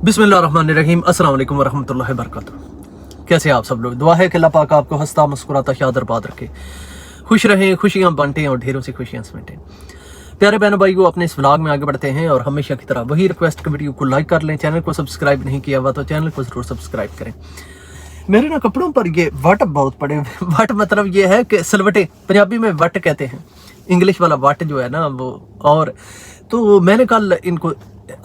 बिस्मिल्लाहिर्रहमानिर्रहीम। अस्सलाम वालेकुम वरहमतुल्लाहि वबरकातुहू। कैसे आप सब लोग? दुआ है कि अल्लाह पाक आपको हंसता मुस्कुराता शाद और बाद रखे, खुश रहें, खुशियाँ बांटें और ढेरों सी खुशियाँ समेटें। प्यारे बहनों भाइयों, अपने इस व्लॉग में आगे बढ़ते हैं और हमेशा की तरह वही रिक्वेस्ट, वीडियो को लाइक कर लें, चैनल को सब्सक्राइब नहीं किया हुआ तो चैनल को ज़रूर सब्सक्राइब करें। मेरे ना कपड़ों पर ये वट बहुत पड़े हुए। वट मतलब ये है कि सलवटे, पंजाबी में वट कहते हैं, इंग्लिश वाला वट जो है ना वो। और तो मैंने कल इनको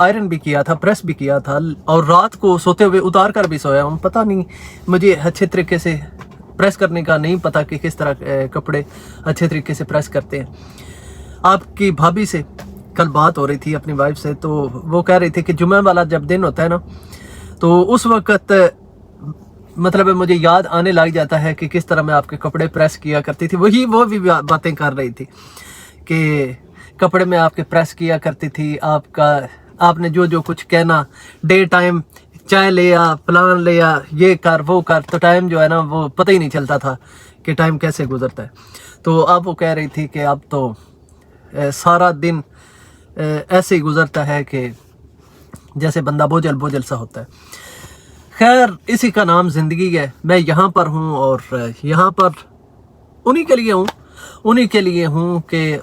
आयरन भी किया था, प्रेस भी किया था और रात को सोते हुए उतार कर भी सोया हूँ। पता नहीं, मुझे अच्छे तरीके से प्रेस करने का नहीं पता कि किस तरह कपड़े अच्छे तरीके से प्रेस करते हैं। आपकी भाभी से कल बात हो रही थी, अपनी वाइफ से, तो वो कह रही थी कि जुम्मे वाला जब दिन होता है ना, तो उस वक़्त मतलब मुझे याद आने लग जाता है कि किस तरह मैं आपके कपड़े प्रेस किया करती थी। वो भी बातें कर रही थी कि कपड़े में आपके प्रेस किया करती थी, आपने जो कुछ कहना, डे टाइम चाय ले आ, प्लान ले आ, ये कर वो कर, तो टाइम जो है ना वो पता ही नहीं चलता था कि टाइम कैसे गुजरता है। तो अब वो कह रही थी कि अब तो सारा दिन ऐसे ही गुजरता है कि जैसे बंदा बोझल बोझल सा होता है। खैर, इसी का नाम ज़िंदगी है। मैं यहाँ पर हूँ और यहाँ पर उन्हीं के लिए हूँ कि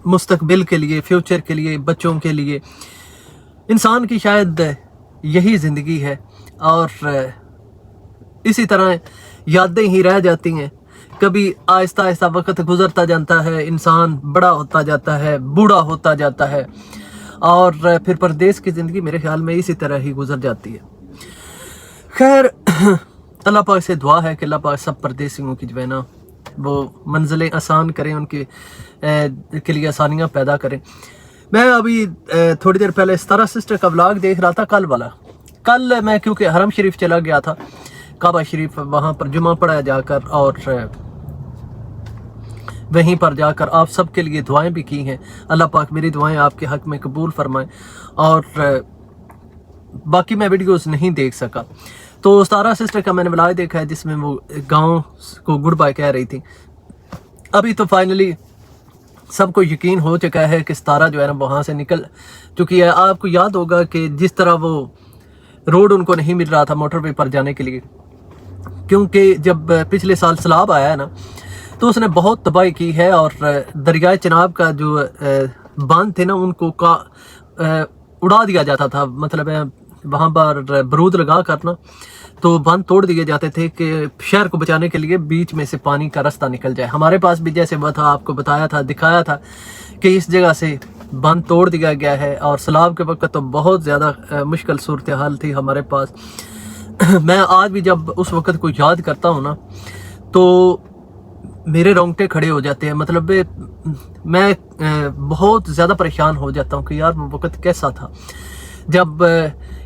मुस्तकबिल के लिए, फ्यूचर के लिए, बच्चों के लिए, इंसान की शायद यही ज़िंदगी है। और इसी तरह यादें ही रह जाती हैं। कभी आहिस्ता आहिस्ता वक्त गुजरता जाता है, इंसान बड़ा होता जाता है, बूढ़ा होता जाता है और फिर परदेश की ज़िंदगी मेरे ख्याल में इसी तरह ही गुजर जाती है। खैर, अल्लाह पाक से दुआ है कि अल्लाह पाक सब परदेशियों की जो है ना वो मंजिलें आसान करें, उनके के लिए आसानियाँ पैदा करें। मैं अभी थोड़ी देर पहले सितारा सिस्टर का व्लॉग देख रहा था, कल वाला। कल मैं क्योंकि हरम शरीफ चला गया था, काबा शरीफ, वहाँ पर जुमा पढ़ा जाकर और वहीं पर जाकर आप सब के लिए दुआएं भी की हैं। अल्लाह पाक मेरी दुआएं आपके हक़ में कबूल फरमाएं। और बाकी मैं वीडियोस नहीं देख सका, तो सितारा सिस्टर का मैंने व्लॉग देखा है जिसमें वो गाँव को गुड बाय कह रही थी। अभी तो फाइनली सबको यकीन हो चुका है कि सितारा जो है ना वहाँ से निकल चुकी है। आपको याद होगा कि जिस तरह वो रोड उनको नहीं मिल रहा था मोटरवे पर जाने के लिए, क्योंकि जब पिछले साल सैलाब आया है ना तो उसने बहुत तबाही की है और दरियाए चिनाब का जो बांध थे ना उनको उड़ा दिया जाता था। मतलब वहाँ पर बरूद लगा कर ना तो बांध तोड़ दिए जाते थे कि शहर को बचाने के लिए बीच में से पानी का रास्ता निकल जाए। हमारे पास भी जैसे हुआ था, आपको बताया था, दिखाया था कि इस जगह से बांध तोड़ दिया गया है। और सैलाब के वक्त तो बहुत ज़्यादा मुश्किल सूरत हाल थी हमारे पास। मैं आज भी जब उस वक्त को याद करता हूँ ना तो मेरे रोंगटे खड़े हो जाते हैं। मतलब मैं बहुत ज़्यादा परेशान हो जाता हूँ कि यार वो वक्त कैसा था जब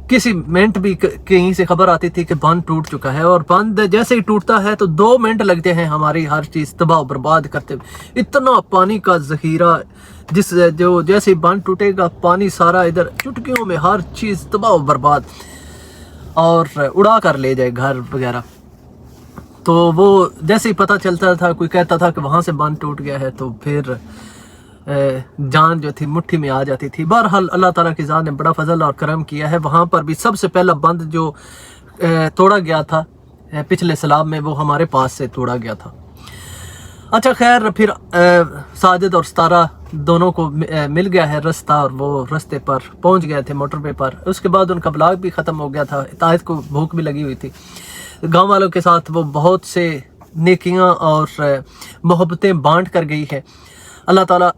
किसी मिनट भी कहीं से खबर आती थी कि बांध टूट चुका है। और बांध जैसे ही टूटता है तो 2 मिनट लगते हैं हमारी हर चीज़ तबाह बर्बाद करते हुए। इतना पानी का ज़ख़ीरा, जैसे ही बांध टूटेगा पानी सारा इधर चुटकियों में हर चीज़ तबाह बर्बाद और उड़ा कर ले जाए घर वगैरह। तो वो जैसे ही पता चलता था, कोई कहता था कि वहाँ से बांध टूट गया है, तो फिर जान जो थी मुट्ठी में आ जाती थी। बहरहाल अल्लाह ताला की ज़ात ने बड़ा फजल और करम किया है। वहाँ पर भी सबसे पहला बंद जो तोड़ा गया था पिछले सैलाब में, वो हमारे पास से तोड़ा गया था। अच्छा, खैर, फिर साजिद और सितारा दोनों को मिल गया है रास्ता और वो रास्ते पर पहुँच गए थे मोटरवे पर। उसके बाद उनका ब्लॉग भी ख़त्म हो गया था। ताहिद को भूख भी लगी हुई थी। गाँव वालों के साथ वो बहुत से नेकियां और मोहब्बतें बांट कर गई है। अल्लाह ताला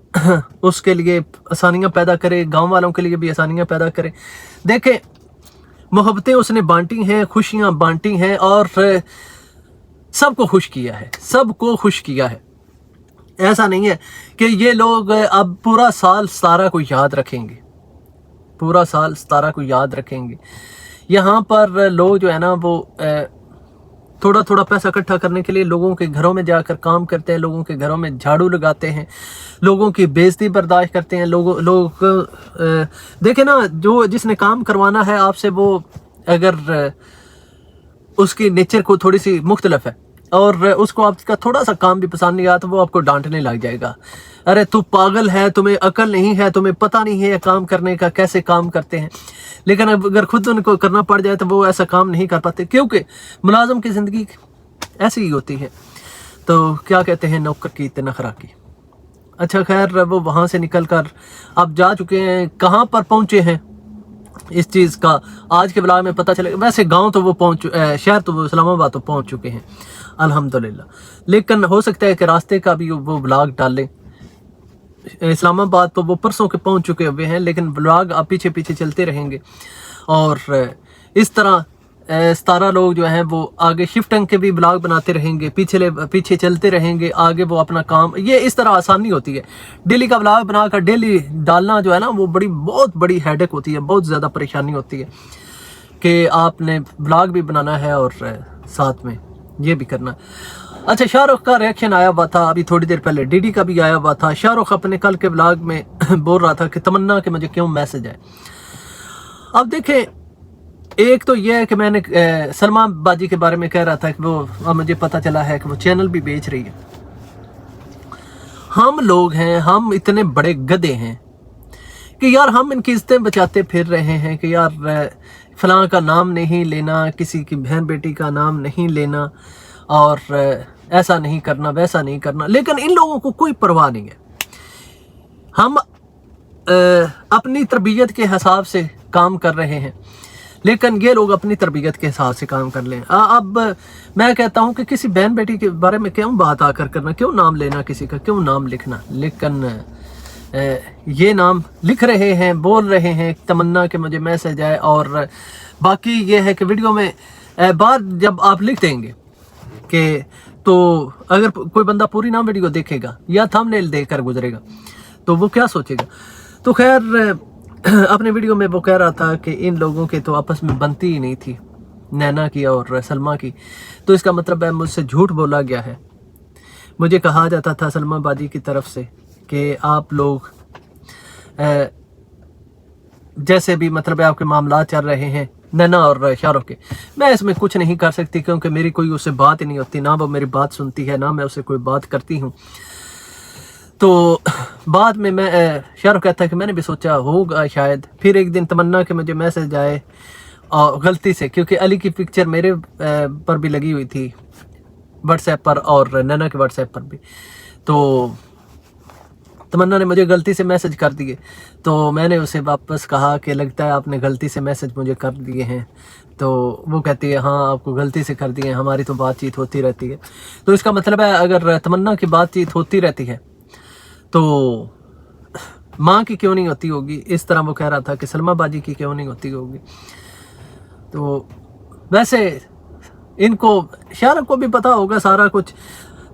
उसके लिए आसानियां पैदा करे, गांव वालों के लिए भी आसानियां पैदा करे। देखें, मोहब्बतें उसने बांटी हैं, खुशियां बांटी हैं और सबको खुश किया है, सबको खुश किया है। ऐसा नहीं है कि ये लोग अब पूरा साल सितारा को याद रखेंगे, पूरा साल सितारा को याद रखेंगे। यहाँ पर लोग जो है ना वो थोड़ा थोड़ा पैसा इकट्ठा करने के लिए लोगों के घरों में जाकर काम करते हैं, लोगों के घरों में झाड़ू लगाते हैं, लोगों की बेइज्जती बर्दाश्त करते हैं। लोग देखें ना, जिसने काम करवाना है आपसे, वो अगर उसकी नेचर को थोड़ी सी मुख्तलिफ है, और उसको आपका थोड़ा सा काम भी पसंद नहीं आया तो वो आपको डांटने लग जाएगा, अरे तू पागल है, तुम्हें अकल नहीं है, तुम्हें पता नहीं है काम करने का, कैसे काम करते हैं। लेकिन अगर खुद उनको करना पड़ जाए तो वो ऐसा काम नहीं कर पाते, क्योंकि मुलाजिम की ज़िंदगी ऐसी ही होती है। तो क्या कहते हैं, नौकर की इतना खराकी। अच्छा खैर, वो वहाँ से निकल कर अब जा चुके हैं, कहाँ पर पहुँचे हैं इस चीज़ का आज के ब्लॉग में पता चलेगा। वैसे गांव तो वो शहर तो वो इस्लामाबाद तो पहुंच चुके हैं अल्हम्दुलिल्लाह, लेकिन हो सकता है कि रास्ते का भी वो ब्लॉग डालें। इस्लामाबाद तो वो परसों के पहुंच चुके हुए हैं, लेकिन ब्लॉग अब पीछे पीछे चलते रहेंगे और इस तरह 17 लोग जो हैं वो आगे शिफ्टिंग के भी ब्लॉग बनाते रहेंगे, पीछे चलते रहेंगे आगे वो अपना काम। ये इस तरह आसानी होती है, डेली का ब्लॉग बनाकर डेली डालना जो है ना वो बहुत बड़ी हेडेक होती है, बहुत ज़्यादा परेशानी होती है कि आपने ब्लॉग भी बनाना है और साथ में ये भी करना। अच्छा, शाहरुख का रिएक्शन आया हुआ था अभी थोड़ी देर पहले, डीडी का भी आया हुआ था। शाहरुख अपने कल के ब्लॉग में बोल रहा था कि तमन्ना के मुझे क्यों मैसेज आए। अब देखें, एक तो ये है कि मैंने सलमा बाजी के बारे में कह रहा था कि वो, अब मुझे पता चला है कि वो चैनल भी बेच रही है। हम लोग हैं, हम इतने बड़े गधे हैं कि यार हम इनकी इज्जतें बचाते फिर रहे हैं कि यार फलां का नाम नहीं लेना, किसी की बहन बेटी का नाम नहीं लेना और ऐसा नहीं करना, वैसा नहीं करना। लेकिन इन लोगों को कोई परवाह नहीं है। हम अपनी तरबियत के हिसाब से काम कर रहे हैं, लेकिन ये लोग अपनी तरबियत के हिसाब से काम कर लें। अब मैं कहता हूं कि किसी बहन बेटी के बारे में क्यों बात आकर करना, क्यों नाम लेना किसी का, क्यों नाम लिखना। लेकिन ये नाम लिख रहे हैं, बोल रहे हैं तमन्ना के मुझे मैसेज आए। और बाकी ये है कि वीडियो में बात जब आप लिख देंगे कि, तो अगर कोई बंदा पूरी ना वीडियो देखेगा या थंबनेल देखकर गुजरेगा तो वो क्या सोचेगा। तो खैर, अपने वीडियो में वो कह रहा था कि इन लोगों के तो आपस में बनती ही नहीं थी, नैना की और सलमा की, तो इसका मतलब है मुझसे झूठ बोला गया है। मुझे कहा जाता था सलमा बाजी की तरफ से कि आप लोग जैसे भी मतलब है आपके मामला चल रहे हैं नैना और शाहरुख के, मैं इसमें कुछ नहीं कर सकती क्योंकि मेरी कोई उससे बात ही नहीं होती, ना वो मेरी बात सुनती है, ना मैं उससे कोई बात करती हूँ। तो बाद में मैं शाहरुख कहता है कि मैंने भी सोचा होगा शायद, फिर एक दिन तमन्ना के मुझे मैसेज आए और गलती से, क्योंकि अली की पिक्चर मेरे पर भी लगी हुई थी व्हाट्सएप पर और नैना के व्हाट्सएप पर भी, तो तमन्ना ने मुझे गलती से मैसेज कर दिए। तो मैंने उसे वापस कहा कि लगता है आपने गलती से मैसेज मुझे कर दिए हैं। तो वो कहती है हाँ आपको गलती से कर दिए हैं, हमारी तो बातचीत होती रहती है। तो इसका मतलब है अगर तमन्ना की बातचीत होती रहती है तो माँ की क्यों नहीं होती होगी। इस तरह वो कह रहा था कि सलमा बाजी की क्यों नहीं होती होगी। तो वैसे इनको शाहरुख को भी पता होगा सारा कुछ।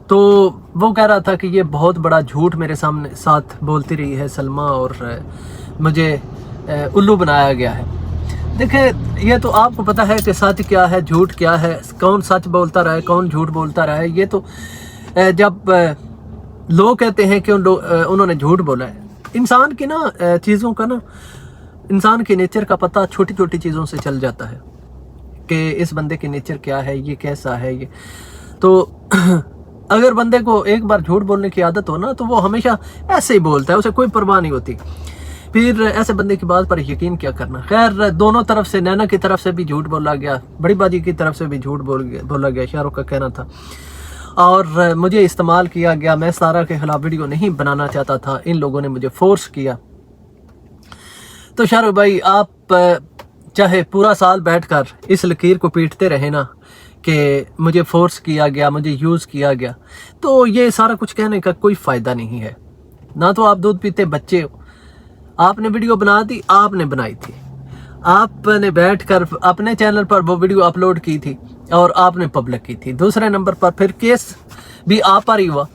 तो वो कह रहा था कि ये बहुत बड़ा झूठ मेरे सामने साथ बोलती रही है सलमा और मुझे उल्लू बनाया गया है। देखिए, ये तो आपको पता है कि सच क्या है, झूठ क्या है, कौन सच बोलता रहा है, कौन झूठ बोलता रहा है। ये तो जब लोग कहते हैं कि उन्होंने झूठ बोला है, इंसान की ना चीज़ों का ना, इंसान के नेचर का पता छोटी छोटी चीज़ों से चल जाता है कि इस बंदे की नेचर क्या है, ये कैसा है। ये तो अगर बंदे को एक बार झूठ बोलने की आदत हो ना तो वो हमेशा ऐसे ही बोलता है, उसे कोई परवाह नहीं होती। फिर ऐसे बंदे की बात पर यकीन क्या करना। खैर, दोनों तरफ से, नैना की तरफ से भी झूठ बोला गया, बड़ी बाजी की तरफ से भी झूठ बोला गया, शाहरुख का कहना था। और मुझे इस्तेमाल किया गया, मैं सारा के खिलाफ वीडियो नहीं बनाना चाहता था, इन लोगों ने मुझे फोर्स किया। तो शाहरुख भाई, आप चाहे पूरा साल बैठकर इस लकीर को पीटते रहे ना कि मुझे फोर्स किया गया, मुझे यूज़ किया गया, तो ये सारा कुछ कहने का कोई फ़ायदा नहीं है। ना तो आप दूध पीते बच्चे हो, आपने वीडियो बना दी, आपने बनाई थी, आपने बैठकर अपने चैनल पर वो वीडियो अपलोड की थी और आपने पब्लिक की थी। दूसरे नंबर पर फिर केस भी आप पर ही हुआ,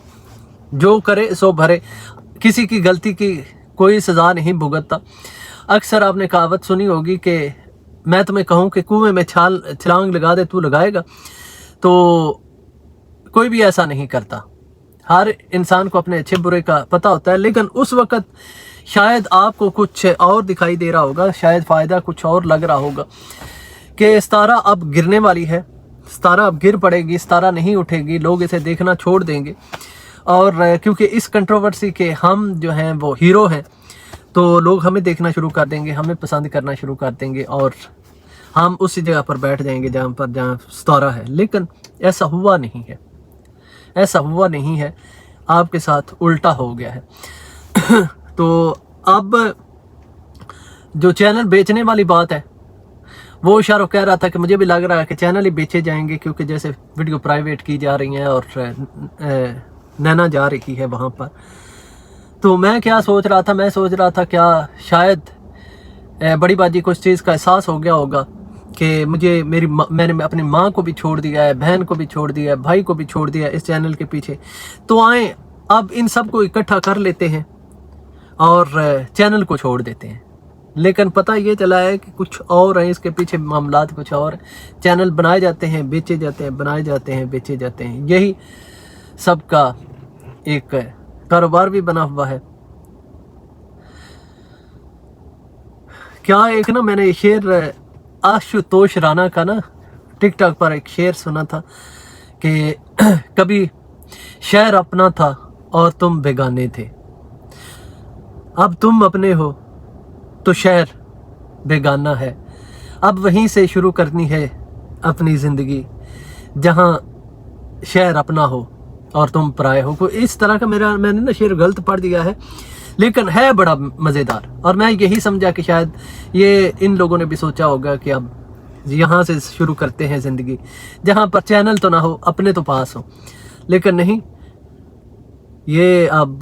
जो करे सो भरे, किसी की गलती की कोई सज़ा नहीं भुगतता। अक्सर आपने कहावत सुनी होगी कि मैं तुम्हें कहूँ कि कुएं में छलांग लगा दे, तू लगाएगा? तो कोई भी ऐसा नहीं करता। हर इंसान को अपने अच्छे बुरे का पता होता है, लेकिन उस वक़्त शायद आपको कुछ और दिखाई दे रहा होगा, शायद फ़ायदा कुछ और लग रहा होगा कि 17 अब गिरने वाली है सितारा अब गिर पड़ेगी, सितारा नहीं उठेगी, लोग इसे देखना छोड़ देंगे। और क्योंकि इस कंट्रोवर्सी के हम जो हैं वो हीरो हैं, तो लोग हमें देखना शुरू कर देंगे, हमें पसंद करना शुरू कर देंगे और हम उसी जगह पर बैठ जाएंगे जहाँ सितारा है। लेकिन ऐसा हुआ नहीं है, ऐसा हुआ नहीं है, आपके साथ उल्टा हो गया है। तो अब जो चैनल बेचने वाली बात है, वो शाहरुख कह रहा था कि मुझे भी लग रहा है कि चैनल ही बेचे जाएंगे, क्योंकि जैसे वीडियो प्राइवेट की जा रही हैं और नैना जा रही है वहाँ पर। तो मैं क्या सोच रहा था, मैं सोच रहा था क्या शायद बड़ी बाजी को इस चीज़ का एहसास हो गया होगा कि मैंने अपनी माँ को भी छोड़ दिया है, बहन को भी छोड़ दिया है, भाई को भी छोड़ दिया है इस चैनल के पीछे। तो आए अब इन सब को इकट्ठा कर लेते हैं और चैनल को छोड़ देते हैं। लेकिन पता ये चला है कि कुछ और है, इसके पीछे मामलात कुछ और। चैनल बनाए जाते हैं, बेचे जाते हैं, बनाए जाते हैं, बेचे जाते हैं। यही सबका एक कारोबार भी बना हुआ है। क्या एक ना मैंने शेर आशुतोष राणा का ना टिकटॉक पर एक शेर सुना था कि कभी शहर अपना था और तुम बेगाने थे, अब तुम अपने हो तो शहर बेगाना है। अब वहीं से शुरू करनी है अपनी ज़िंदगी, जहां शहर अपना हो और तुम पराए हो। कोई इस तरह का मैंने ना शेर गलत पढ़ दिया है, लेकिन है बड़ा मज़ेदार। और मैं यही समझा कि शायद ये इन लोगों ने भी सोचा होगा कि अब यहाँ से शुरू करते हैं ज़िंदगी, जहाँ पर चैनल तो ना हो, अपने तो पास हो। लेकिन नहीं, ये अब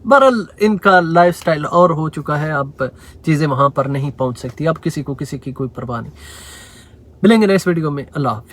बहरहाल इनका लाइफस्टाइल और हो चुका है, अब चीज़ें वहाँ पर नहीं पहुँच सकती। अब किसी को किसी की कोई परवाह नहीं। मिलेंगे नेक्स्ट वीडियो में। अल्लाह हाफ़िज़।